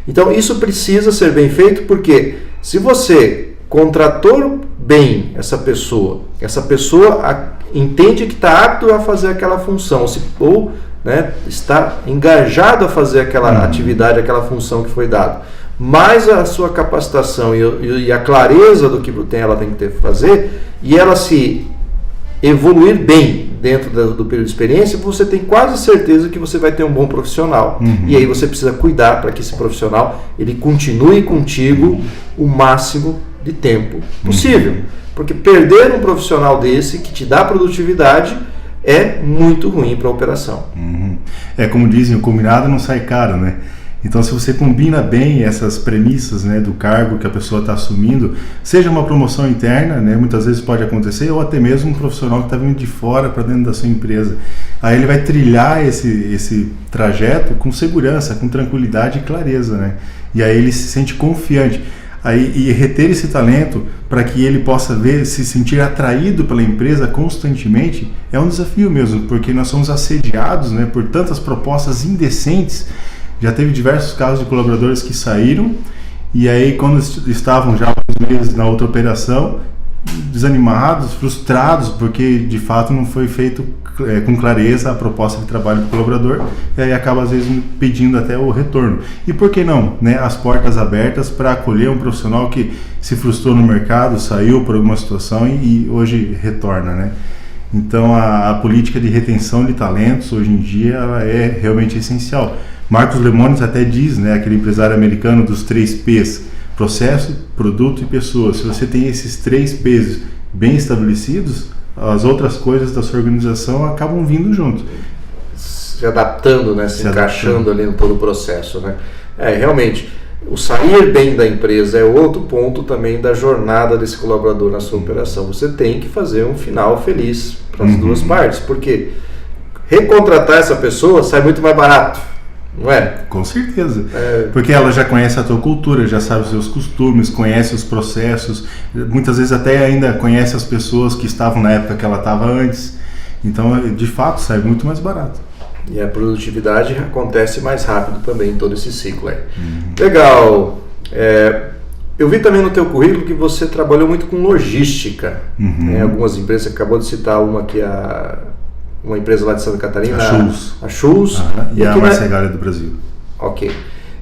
Speaker 1: Então isso precisa ser bem feito, porque se você contratou bem essa pessoa entende que está apto a fazer aquela função, ou está engajado a fazer aquela atividade, aquela função que foi dada. mais a sua capacitação e a clareza do que ela tem que ter que fazer, e ela se evoluir bem dentro do período de experiência, você tem quase certeza que você vai ter um bom profissional. E aí você precisa cuidar para que esse profissional ele continue contigo o máximo de tempo possível. Porque perder um profissional desse que te dá produtividade é muito ruim para a operação.
Speaker 2: É como dizem, o combinado não sai caro, né? Então, se você combina bem essas premissas, né, do cargo que a pessoa está assumindo, seja uma promoção interna, né, muitas vezes pode acontecer, ou até mesmo um profissional que está vindo de fora para dentro da sua empresa. Aí ele vai trilhar esse trajeto com segurança, com tranquilidade e clareza, né? E aí ele se sente confiante. E reter esse talento para que ele possa se sentir atraído pela empresa constantemente é um desafio mesmo, porque nós somos assediados, né, por tantas propostas indecentes. Já teve diversos casos de colaboradores que saíram e aí quando estavam já alguns meses na outra operação, desanimados, frustrados, porque de fato não foi feito com clareza a proposta de trabalho do colaborador, e aí acaba às vezes pedindo até o retorno. E por que não, né, as portas abertas para acolher um profissional que se frustrou no mercado, saiu por alguma situação e hoje retorna, né? Então a política de retenção de talentos hoje em dia ela é realmente essencial. Marcos Lemonis até diz, né, aquele empresário americano dos 3 P's, processo, produto e pessoas. Se você tem esses 3 P's bem estabelecidos, as outras coisas da sua organização acabam vindo junto.
Speaker 1: Se adaptando, né, se encaixando ali no todo o processo, né? Realmente, o sair bem da empresa é outro ponto também da jornada desse colaborador na sua operação. Você tem que fazer um final feliz para as duas partes, porque recontratar essa pessoa sai muito mais barato. Não é?
Speaker 2: Com certeza. Porque ela já conhece a tua cultura, já sabe os seus costumes, conhece os processos, muitas vezes até ainda conhece as pessoas que estavam na época que ela estava antes. Então, de fato, sai muito mais barato.
Speaker 1: E a produtividade acontece mais rápido também em todo esse ciclo aí. Legal. Eu vi também no teu currículo que você trabalhou muito com logística. Em algumas empresas, você acabou de citar uma que uma empresa lá de Santa Catarina, a Schulz,
Speaker 2: e a mais regalha do Brasil.
Speaker 1: Ok.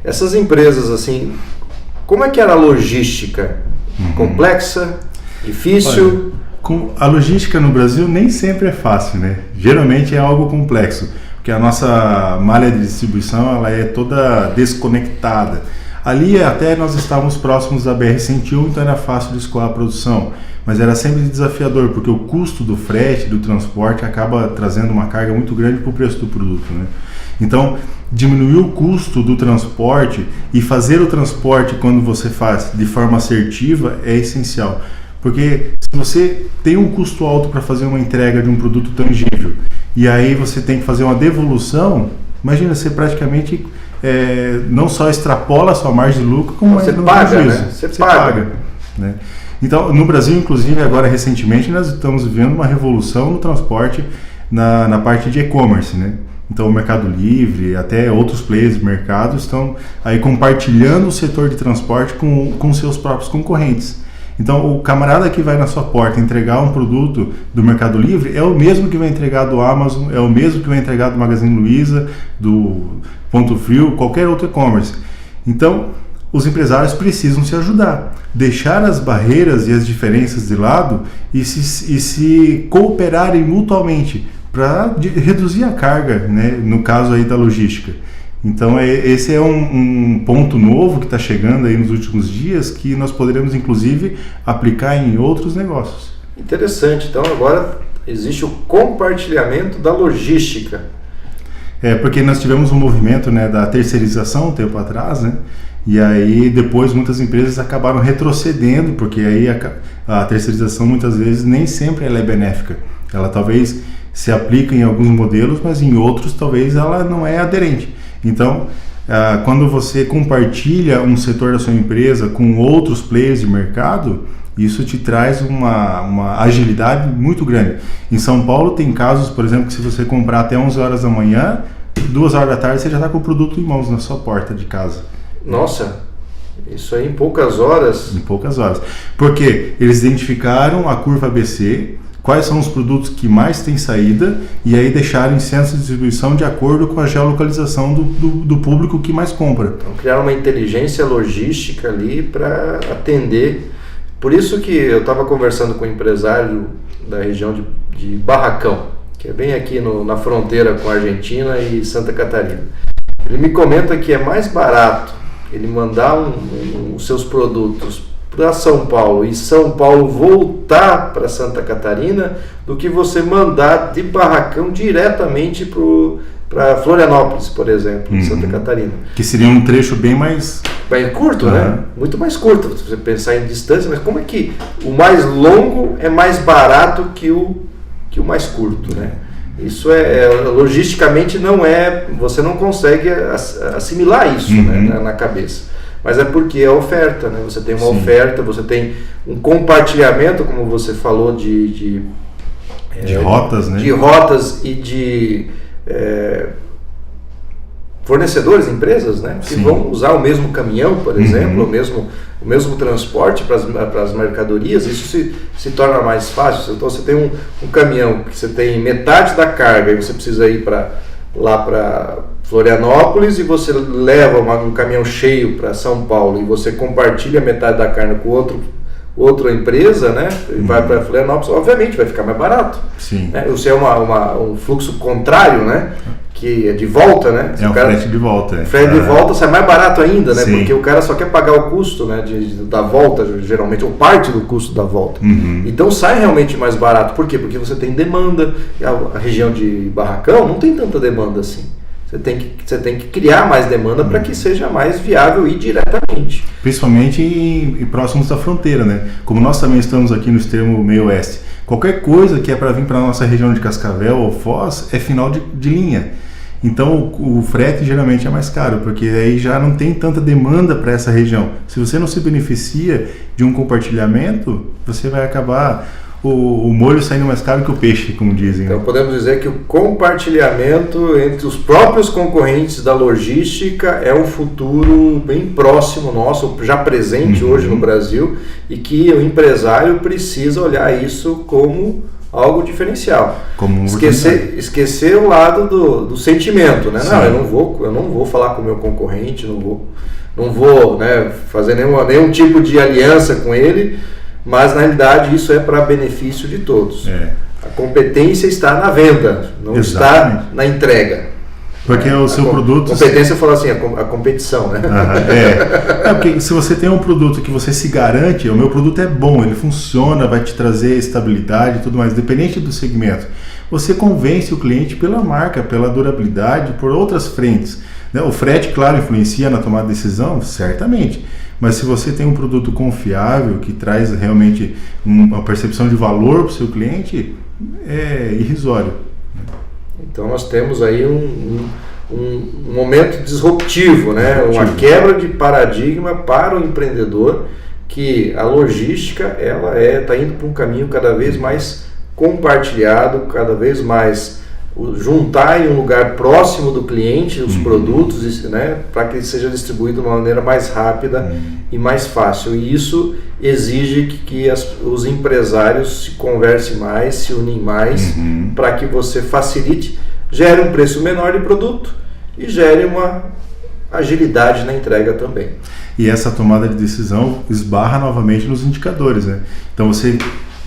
Speaker 1: Essas empresas, assim, como é que era a logística? Complexa? Difícil?
Speaker 2: Olha, a logística no Brasil nem sempre é fácil, né? Geralmente é algo complexo, porque a nossa malha de distribuição ela é toda desconectada. Ali até nós estávamos próximos da BR-101, então era fácil de escoar a produção. Mas era sempre desafiador, porque o custo do frete, do transporte, acaba trazendo uma carga muito grande para o preço do produto, né? Então, diminuir o custo do transporte e fazer o transporte quando você faz de forma assertiva é essencial. Porque se você tem um custo alto para fazer uma entrega de um produto tangível e aí você tem que fazer uma devolução, imagina, você praticamente não só extrapola a sua margem de lucro, como
Speaker 1: você paga, né? Você paga.
Speaker 2: Né? Então, no Brasil, inclusive, agora recentemente, nós estamos vivendo uma revolução no transporte na parte de e-commerce, né? Então, o Mercado Livre, até outros players do mercado estão aí compartilhando o setor de transporte com seus próprios concorrentes. Então, o camarada que vai na sua porta entregar um produto do Mercado Livre é o mesmo que vai entregar do Amazon, é o mesmo que vai entregar do Magazine Luiza, do Ponto Frio, qualquer outro e-commerce. Então, os empresários precisam se ajudar, deixar as barreiras e as diferenças de lado e se cooperarem mutuamente para reduzir a carga, né, no caso aí da logística. Então esse é um ponto novo que está chegando aí nos últimos dias que nós poderemos inclusive aplicar em outros negócios.
Speaker 1: Interessante, então agora existe o compartilhamento da logística.
Speaker 2: Porque nós tivemos um movimento, né, da terceirização um tempo atrás, né? E aí depois muitas empresas acabaram retrocedendo, porque aí a terceirização muitas vezes nem sempre ela é benéfica. Ela talvez se aplica em alguns modelos, mas em outros talvez ela não é aderente. Então, quando você compartilha um setor da sua empresa com outros players de mercado, isso te traz uma agilidade muito grande. Em São Paulo tem casos, por exemplo, que se você comprar até 11 horas da manhã, 2 horas da tarde você já está com o produto em mãos na sua porta de casa.
Speaker 1: Nossa, isso aí em poucas horas?
Speaker 2: Em poucas horas. Porque eles identificaram a curva ABC, quais são os produtos que mais têm saída e aí deixar em centros de distribuição de acordo com a geolocalização do público que mais compra.
Speaker 1: Então, criar uma inteligência logística ali para atender. Por isso que eu estava conversando com um empresário da região de Barracão, que é bem aqui na fronteira com a Argentina e Santa Catarina. Ele me comenta que é mais barato ele mandar os seus produtos para São Paulo e São Paulo voltar para Santa Catarina do que você mandar de Barracão diretamente para Florianópolis, por exemplo, em Santa Catarina.
Speaker 2: Que seria um trecho bem mais
Speaker 1: curto, né? Muito mais curto, se você pensar em distância, mas como é que o mais longo é mais barato que o mais curto, né? Isso logisticamente você não consegue assimilar isso, né, na cabeça. Mas é porque é oferta, né? Você tem uma oferta, você tem um compartilhamento, como você falou, de
Speaker 2: rotas, né?
Speaker 1: De rotas e de fornecedores, empresas, né? Que vão usar o mesmo caminhão, por exemplo, o mesmo transporte para as mercadorias. Isso se torna mais fácil. Então você tem um caminhão que você tem metade da carga e você precisa ir lá para Florianópolis e você leva um caminhão cheio para São Paulo e você compartilha metade da carga com outra empresa, né? E vai para Florianópolis, obviamente vai ficar mais barato.
Speaker 2: Sim.
Speaker 1: Né? Se é um fluxo contrário, né? Que é de volta, né?
Speaker 2: É um frete de volta.
Speaker 1: Frete de volta sai mais barato ainda, né?
Speaker 2: Sim.
Speaker 1: Porque o cara só quer pagar o custo, né? Da volta, geralmente, ou parte do custo da volta. Então sai realmente mais barato. Por quê? Porque você tem demanda. A região de Barracão não tem tanta demanda assim. Você tem que criar mais demanda para que seja mais viável ir diretamente.
Speaker 2: Principalmente em próximos da fronteira, né? Como nós também estamos aqui no extremo meio oeste, qualquer coisa que é para vir para a nossa região de Cascavel ou Foz é final de linha. Então o frete geralmente é mais caro, porque aí já não tem tanta demanda para essa região. Se você não se beneficia de um compartilhamento, você vai acabar o molho saindo mais caro que o peixe, como dizem.
Speaker 1: Então podemos dizer que o compartilhamento entre os próprios concorrentes da logística é um futuro bem próximo nosso, já presente hoje no Brasil, e que o empresário precisa olhar isso como algo diferencial. Esquecer o lado do sentimento, né? Não, eu não vou falar com o meu concorrente, não vou, né, fazer nenhum tipo de aliança com ele, mas na realidade isso é para benefício de todos. A competência está na venda, não está na entrega.
Speaker 2: Porque o seu produto...
Speaker 1: Competência fala assim, a competição, né?
Speaker 2: Porque se você tem um produto que você se garante, o meu produto é bom, ele funciona, vai te trazer estabilidade e tudo mais, independente do segmento. Você convence o cliente pela marca, pela durabilidade, por outras frentes. O frete, claro, influencia na tomada de decisão, certamente. Mas se você tem um produto confiável, que traz realmente uma percepção de valor para o seu cliente, é irrisório.
Speaker 1: Então nós temos aí um momento disruptivo, né? Uma quebra de paradigma para o empreendedor, que a logística ela está indo para um caminho cada vez mais compartilhado, cada vez mais juntar em um lugar próximo do cliente os produtos, né? Para que seja distribuído de uma maneira mais rápida e mais fácil. E isso exige que os empresários se conversem mais, se unem mais, para que você facilite, gere um preço menor de produto e gere uma agilidade na entrega também.
Speaker 2: E essa tomada de decisão esbarra novamente nos indicadores, né? Então você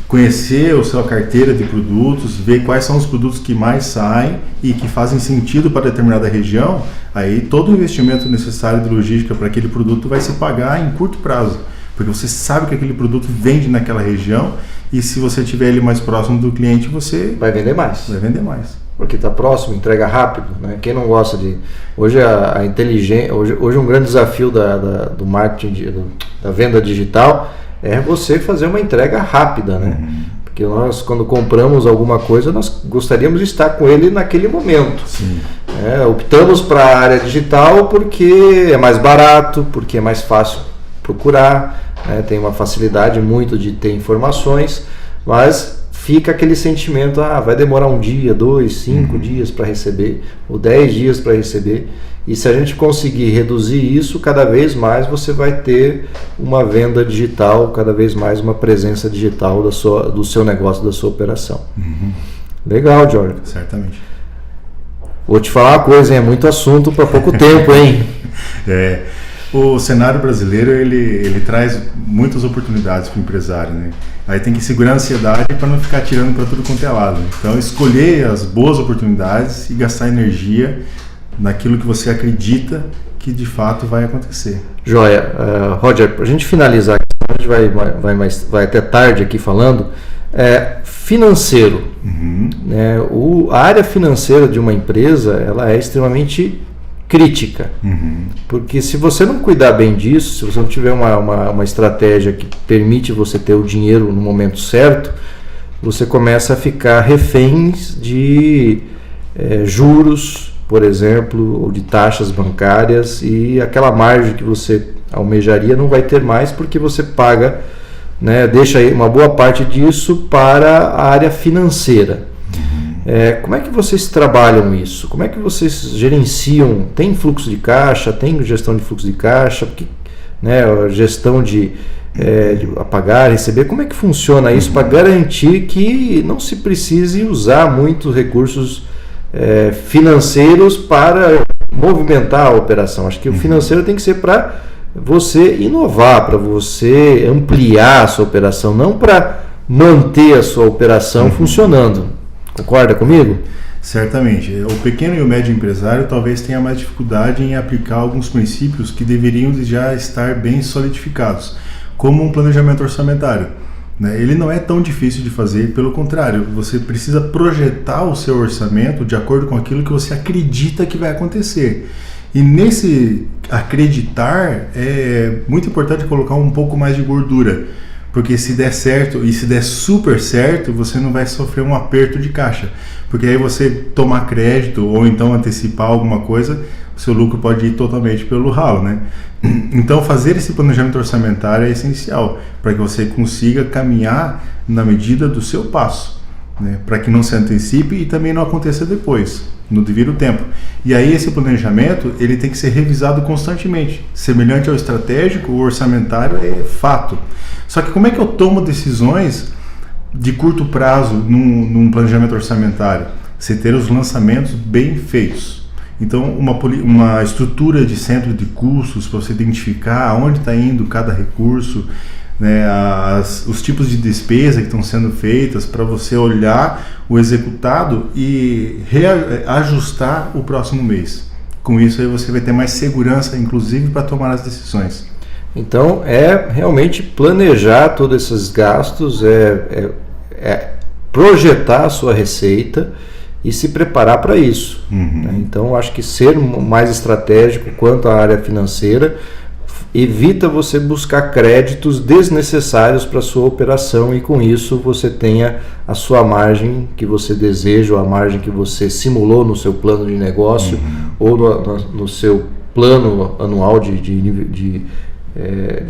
Speaker 2: conhecer a sua carteira de produtos, ver quais são os produtos que mais saem e que fazem sentido para determinada região, aí todo o investimento necessário de logística para aquele produto vai se pagar em curto prazo, porque você sabe que aquele produto vende naquela região e se você tiver ele mais próximo do cliente, você
Speaker 1: vai vender mais. Porque está próximo, entrega rápido, né? Quem não gosta de... Hoje a inteligência, hoje um grande desafio do marketing, da venda digital é você fazer uma entrega rápida, né? Porque nós, quando compramos alguma coisa, nós gostaríamos de estar com ele naquele momento. Optamos para a área digital porque é mais barato, porque é mais fácil procurar, né? Tem uma facilidade muito de ter informações, mas fica aquele sentimento, vai demorar 1 dia, 2, 5 dias para receber, ou 10 dias para receber. E se a gente conseguir reduzir isso, cada vez mais você vai ter uma venda digital, cada vez mais uma presença digital do seu negócio, da sua operação. Legal, Jorge.
Speaker 2: Certamente.
Speaker 1: Vou te falar uma coisa, é muito assunto para pouco tempo, hein?
Speaker 2: O cenário brasileiro, ele traz muitas oportunidades para o empresário, né? Aí tem que segurar a ansiedade para não ficar tirando para tudo quanto é lado. Então, escolher as boas oportunidades e gastar energia naquilo que você acredita que de fato vai acontecer.
Speaker 1: Joia. Roger, para a gente finalizar, a gente vai até tarde aqui falando, financeiro. Né? A área financeira de uma empresa, ela é extremamente crítica, porque se você não cuidar bem disso, se você não tiver uma estratégia que permite você ter o dinheiro no momento certo, você começa a ficar refém de juros, por exemplo, ou de taxas bancárias, e aquela margem que você almejaria não vai ter mais, porque você paga, né, deixa aí uma boa parte disso para a área financeira. Como é que vocês trabalham isso? Como é que vocês gerenciam? Tem fluxo de caixa? Tem gestão de fluxo de caixa? Gestão de pagar, receber? Como é que funciona isso para garantir que não se precise usar muitos recursos financeiros para movimentar a operação? Acho que o financeiro tem que ser para você inovar, para você ampliar a sua operação, não para manter a sua operação funcionando. Concorda comigo?
Speaker 2: Certamente. O pequeno e o médio empresário talvez tenha mais dificuldade em aplicar alguns princípios que deveriam já estar bem solidificados, como um planejamento orçamentário. Ele não é tão difícil de fazer, pelo contrário, você precisa projetar o seu orçamento de acordo com aquilo que você acredita que vai acontecer. E nesse acreditar, é muito importante colocar um pouco mais de gordura, porque se der certo e se der super certo, você não vai sofrer um aperto de caixa, porque aí você tomar crédito ou então antecipar alguma coisa, o seu lucro pode ir totalmente pelo ralo, né? Então fazer esse planejamento orçamentário é essencial para que você consiga caminhar na medida do seu passo, né? Para que não se antecipe e também não aconteça depois, no devido tempo. E aí esse planejamento ele tem que ser revisado constantemente. Semelhante ao estratégico, o orçamentário é fato. Só que como é que eu tomo decisões de curto prazo num planejamento orçamentário? Você ter os lançamentos bem feitos. Então, uma estrutura de centro de custos para você identificar aonde está indo cada recurso, né, os tipos de despesa que estão sendo feitas, para você olhar o executado e reajustar o próximo mês. Com isso aí você vai ter mais segurança, inclusive, para tomar as decisões.
Speaker 1: Então realmente planejar todos esses gastos, projetar a sua receita e se preparar para isso. Né? Então acho que ser mais estratégico quanto à área financeira evita você buscar créditos desnecessários para a sua operação, e com isso você tenha a sua margem que você deseja, ou a margem que você simulou no seu plano de negócio ou no seu plano anual de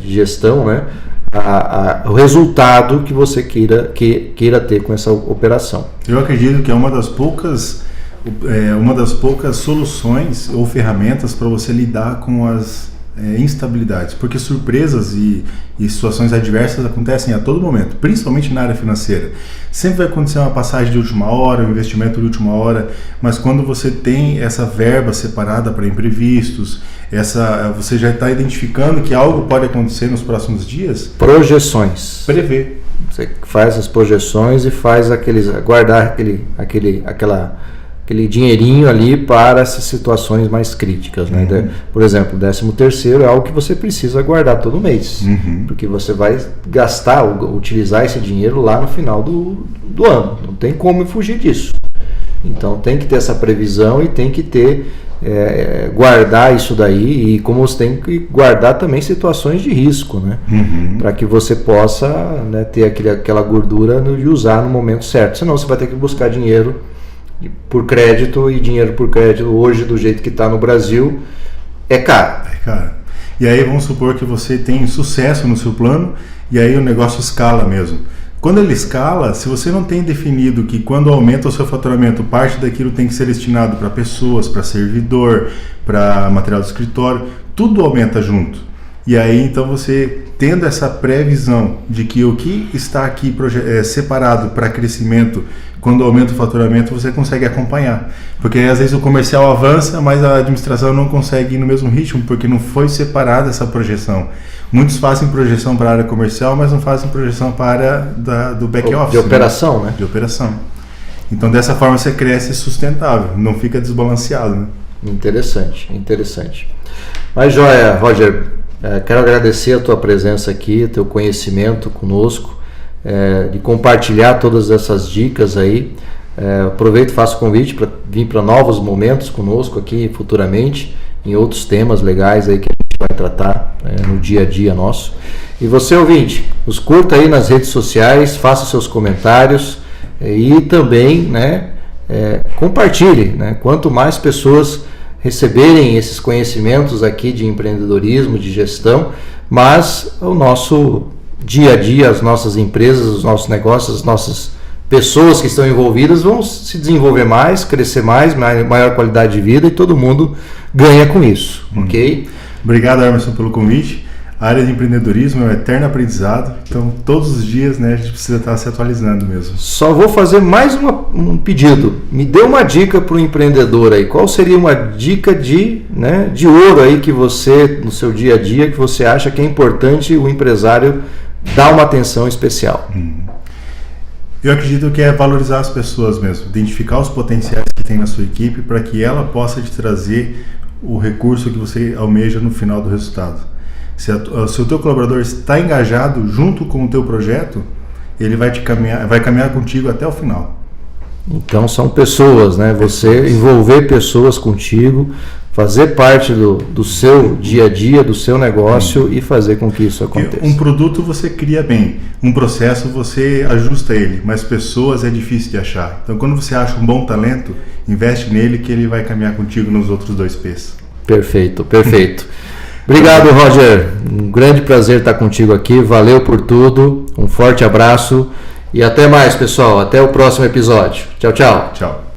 Speaker 1: gestão, né? O resultado que você queira ter com essa operação. Eu
Speaker 2: acredito que é uma das poucas soluções ou ferramentas para você lidar com as instabilidades, porque surpresas e situações adversas acontecem a todo momento, principalmente na área financeira. Sempre vai acontecer uma passagem de última hora, um investimento de última hora, mas quando você tem essa verba separada para imprevistos, você já está identificando que algo pode acontecer nos próximos dias.
Speaker 1: Projeções.
Speaker 2: Prever.
Speaker 1: Você faz as projeções e faz guardar aquele dinheirinho ali para essas situações mais críticas, né? Por exemplo, 13º é algo que você precisa guardar todo mês, porque você vai utilizar esse dinheiro lá no final do ano, não tem como fugir disso. Então tem que ter essa previsão e tem que ter guardar isso daí, e como você tem que guardar também situações de risco, né? Para que você possa, né, ter aquela gordura de usar no momento certo, senão você vai ter que buscar dinheiro por crédito, e dinheiro por crédito hoje, do jeito que está no Brasil, é caro.
Speaker 2: E aí vamos supor que você tem sucesso no seu plano, e aí o negócio escala mesmo. Quando ele escala, se você não tem definido que quando aumenta o seu faturamento, parte daquilo tem que ser destinado para pessoas, para servidor, para material de escritório, tudo aumenta junto. E aí, então, você tendo essa previsão de que o que está aqui separado para crescimento, quando aumenta o faturamento, você consegue acompanhar. Porque às vezes o comercial avança, mas a administração não consegue ir no mesmo ritmo, porque não foi separada essa projeção. Muitos fazem projeção para a área comercial, mas não fazem projeção para a área do back-office.
Speaker 1: De operação, né?
Speaker 2: De operação. Então, dessa forma, você cresce sustentável, não fica desbalanceado. Né?
Speaker 1: Interessante. Mas, joia, Roger, quero agradecer a tua presença aqui, teu conhecimento conosco, de compartilhar todas essas dicas aí. Aproveito e faço o convite para vir para novos momentos conosco aqui futuramente, em outros temas legais aí que a gente vai tratar no dia a dia nosso. E você, ouvinte, nos curta aí nas redes sociais, faça seus comentários e também, né, compartilhe, né? Quanto mais pessoas receberem esses conhecimentos aqui de empreendedorismo, de gestão, mas o nosso dia a dia, as nossas empresas, os nossos negócios, as nossas pessoas que estão envolvidas vão se desenvolver mais, crescer mais, maior qualidade de vida, e todo mundo ganha com isso, ok?
Speaker 2: Obrigado, Emerson, pelo convite. A área de empreendedorismo é um eterno aprendizado, então todos os dias, né, a gente precisa estar se atualizando mesmo.
Speaker 1: Só vou fazer mais um pedido. Me dê uma dica para o empreendedor aí. Qual seria uma dica de ouro aí que você, no seu dia a dia, que você acha que é importante o empresário dar uma atenção especial?
Speaker 2: Eu acredito que é valorizar as pessoas mesmo, identificar os potenciais que tem na sua equipe para que ela possa te trazer o recurso que você almeja no final do resultado. Se o teu colaborador está engajado junto com o teu projeto, ele vai caminhar contigo até o final. Então
Speaker 1: são pessoas, né? Você envolver pessoas contigo, fazer parte do seu dia a dia, do seu negócio e fazer com que isso aconteça.
Speaker 2: Um produto você cria bem, um processo você ajusta ele, mas pessoas é difícil de achar. Então quando você acha um bom talento, investe nele que ele vai caminhar contigo nos outros 2 P's.
Speaker 1: Perfeito. Obrigado, Roger. Um grande prazer estar contigo aqui. Valeu por tudo. Um forte abraço e até mais, pessoal. Até o próximo episódio. Tchau.
Speaker 2: Tchau.